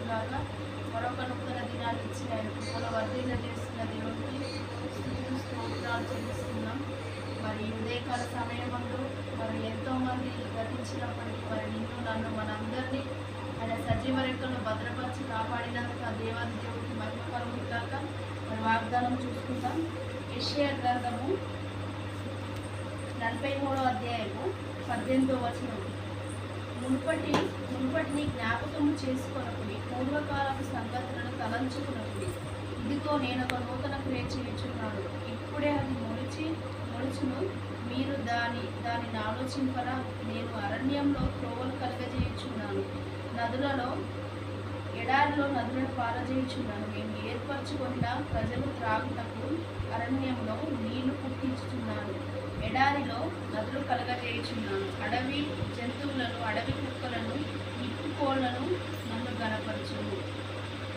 గాక. మరొక నూతన దినాన్ని ఇచ్చి ఆయన కృపలో వర్ధిల్ల చేస్తున్న దేవుడికి స్తుతులు స్తోత్రాలు చెల్లిస్తున్నాం. మరి ఉదయకాల సమయమందు మరి ఎంతోమంది గతించినప్పటికీ మరి నిన్ను నన్ను మనందరినీ ఆయన సజీవ రెక్కలను భద్రపరిచి కాపాడినందుకు ఆ దేవాది దేవుడికి మహిమ కలుగును గాక. మరి వాగ్దానం చూసుకుందాం. యెషయా గ్రంథము 43వ అధ్యాయము 18వ వచనం. మునుపటిని జ్ఞాపకము చేసుకొనకుడి, పూర్వకాలపు సంగతులను తలంచుకునకుడి. ఇదిగో నేను ఒక నూతన క్రియ చేయుచున్నాను, ఇప్పుడే అది మొలుచును, మీరు దానిని ఆలోచింపరా. నేను అరణ్యంలో త్రోవలు కలగజేయుచున్నాను, ఎడారిలో నదులను పారజేయుచున్నాను. నేను ఏర్పరచుకున్న ప్రజలు త్రాగుటకు అరణ్యంలో నీళ్లు పుట్టించుచున్నాను, ఎడారిలో నదులు కలగజేయుచున్నాను. అడవి జంతువులను, అడవి కుక్కలను, నిప్పుకోళ్లను నన్ను గణపరచును.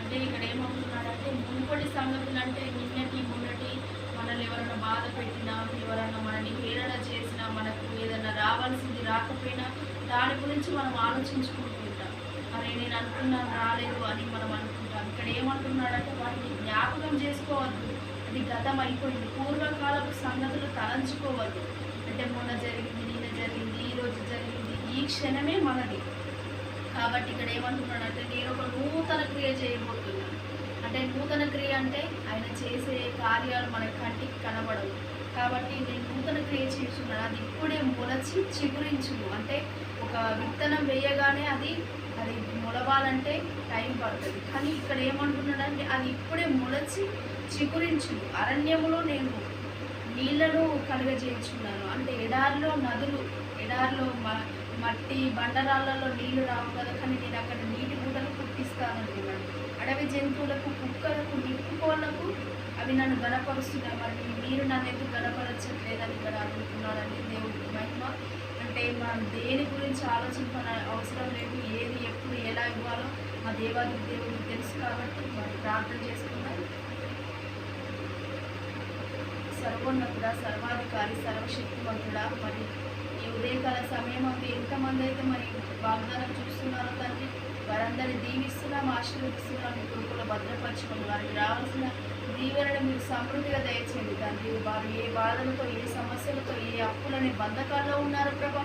అంటే ఇక్కడ ఏమవుతున్నాడంటే మునుపటి సంగతులు అంటే నిన్నటి మొన్నటి మనల్ని ఎవరైనా బాధ పెట్టినా, ఎవరైనా మనల్ని హేళన చేసినా, మనకు ఏదైనా రావాల్సింది రాకపోయినా దాని గురించి మనం ఆలోచించుకుంటుంటాం. మరి నేను అనుకున్నాను రాలేదు అని మనం అనుకుంటాం. ఇక్కడ ఏమంటున్నాడంటే వాటిని జ్ఞాపకం చేసుకోవద్దు, అది గతం అయిపోయింది. పూర్వకాలపు సంగతులు తలంచుకోవద్దు. అంటే మొన్న జరిగింది, నిన్న జరిగింది, ఈరోజు జరిగింది, ఈ క్షణమే మనది. కాబట్టి ఇక్కడ ఏమంటున్నాడంటే నేను ఒక నూతన క్రియ చేయబోతున్నాను. అంటే నూతన క్రియ అంటే ఆయన చేసే కార్యాలు మన కంటికి కనబడవు. కాబట్టి నేను నూతన క్రియ చేస్తున్నాను, అది ఇప్పుడే మొలచి చిగురించును. అంటే ఒక విత్తనం వేయగానే అది మొలవాలంటే టైం పడుతుంది. కానీ ఇక్కడ ఏమంటున్నాడంటే అది ఇప్పుడే మొలచి చిగురించును. అరణ్యములో నేను నీళ్లను కలుగజేయుచున్నాను. అంటే ఎడారిలో మట్టి బండరాళ్ళలో నీళ్లు రావు కదా, కానీ నేను అక్కడ నీటి గుడ్డలు పుట్టిస్తానంటున్నాను. అడవి జంతువులకు, కుక్కలకు, నిప్పుకోళ్లకు అవి నన్ను గణపరుస్తున్నాయి. మరి మీరు నన్ను ఎందుకు గణపరచట్లేదని ఇక్కడ అడుగుతున్నాడండి. దేవుడికి మహిమ. అంటే మనం దేని గురించి ఆలోచించిన అవసరం లేదు, ఏది ఎప్పుడు ఎలా ఇవ్వాలో మా దేవుడికి తెలుసు. కాబట్టి మరి ప్రార్థన చేసుకున్నాం. సర్వోన్నతుడా, సర్వాధికారి, సర్వశక్తివంతుడా, మరి ఈ ఉదయకాల సమయం అంతా ఎంతమంది అయితే మరి వాగ్దానం చూస్తున్నారో తండ్రి, వారందరినీ దీవిస్తున్నాం, ఆశీర్వదిస్తున్నాం. మీ కృపలో భద్రపరచుకొని వారికి రావాల్సిన దీవెనను మీరు సమృద్ధిగా దయచేయండి తండ్రి. వారు ఏ బాధలతో, ఏ సమస్యలతో, ఏ అప్పులనే బంధకాల్లో ఉన్నారో ప్రభా,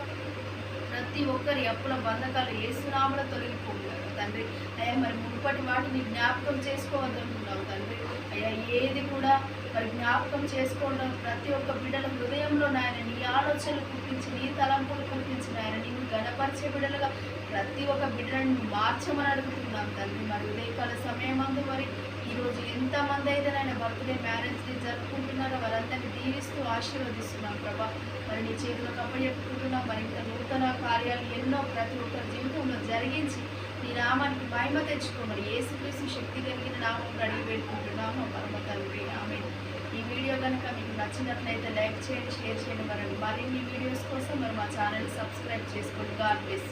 ప్రతి ఒక్కరి అప్పుల బంధకాలు యేసునామములో తొలగిపోతున్నారు తండ్రి. అయ్యా మరి మునుపటి వాటిని జ్ఞాపకం చేసుకోవద్దంటున్నావు తండ్రి. అయ్యా ఏది కూడా మరి జ్ఞాపకం చేసుకోవడం ప్రతి ఒక్క బిడ్డల హృదయంలో నాయన నీ ఆలోచనలు పుట్టించి, నీ తలంపులు పుట్టించి నాయన నిన్ను గణపరిచే బిడ్డలుగా ప్రతి ఒక్క బిడ్డలను మార్చమని అడుగుతున్నాం తండ్రి. మరి ఉదయకాల సమయమందు మరి ఈరోజు ఎంతమంది అయితే నాయన బర్త్డే, మ్యారేజ్ డే జరుపుకుంటున్నారో వారందరినీ దీవిస్తూ ఆశీర్వదిస్తున్నాం ప్రభా. మరి నీ చేతులకు అప్పచెప్పుకుంటున్నాం. మరి ఇంకా నూతన కార్యాలు ఎన్నో ప్రతి ఒక్కరి జీవితంలో జరిగించి నీ నామానికి మహిమ తెచ్చుకోమని యేసుక్రీస్తు శక్తి కలిగిన నామం అడిగి పెట్టుకుంటున్నాము పరమ తండ్రి. ఆమె ఈ వీడియో కనుక మీకు నచ్చినట్లయితే లైక్ చేయండి, షేర్ చేయండి. మరిన్ని వీడియోస్ కోసం మరి మా ఛానల్ సబ్స్క్రైబ్ చేసుకోండి. God bless.